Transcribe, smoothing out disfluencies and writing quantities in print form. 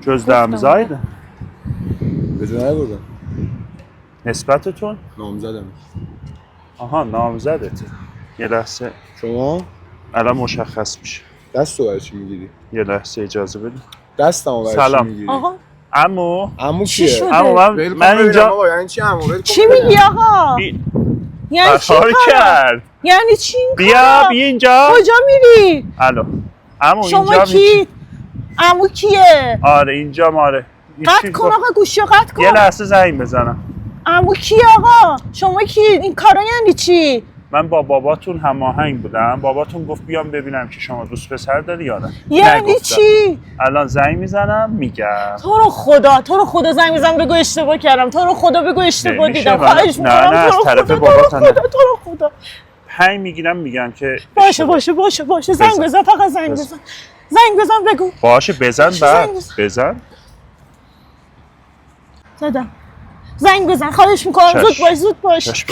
جز دمزایده بدون نبودم نسبتتون؟ نامزدم. آها نامزدته یه لحظه شما؟ الان مشخص میشه دست رو برای چی میگیری؟ یه لحظه اجازه بدید دستمو برای چی سلام. میگیری؟ آقا عمو چی کیه؟ شده؟ عمو من اینجا بابا یعنی چی عمو؟ ول کن چی ببینم. میگی آقا؟ بی... یعنی چی فرار کارا؟ کرد یعنی چی این بیا کارا؟ بیا اینجا کجا میری؟ الو عمو شما اینجا کی؟ عمو کیه؟ آره اینجا ماره قطع کن آقا گوشی رو قطع یه کن. لحظه زنگ بزنم عمو کی آقا؟ شما کی؟ این کارا یعنی چی؟ من با باباتون هماهنگ بودم باباتون گفت بیام ببینم که شما دوست پسر داری یا نه یعنی نگفتم. چی؟ الان زنگ میزنم میگم تو رو خدا زنگ بزن بگو اشتباه کردم. تو رو خدا بگو اشتباه نمیشه دیدم. من- خواهش نه، می‌کنم. نه، از تو رو طرف خدا، تو بابات رو نه. خدا، تو رو خدا. هی میگیرم میگم که باشه زنگ بزن فقط زنگ بزن. زنگ بزن بگو. باشه بزن باشه، بعد زنگ بزن. بزن زدم. زنگ بزن خواهش میکنم. چشم. زود باش چشم.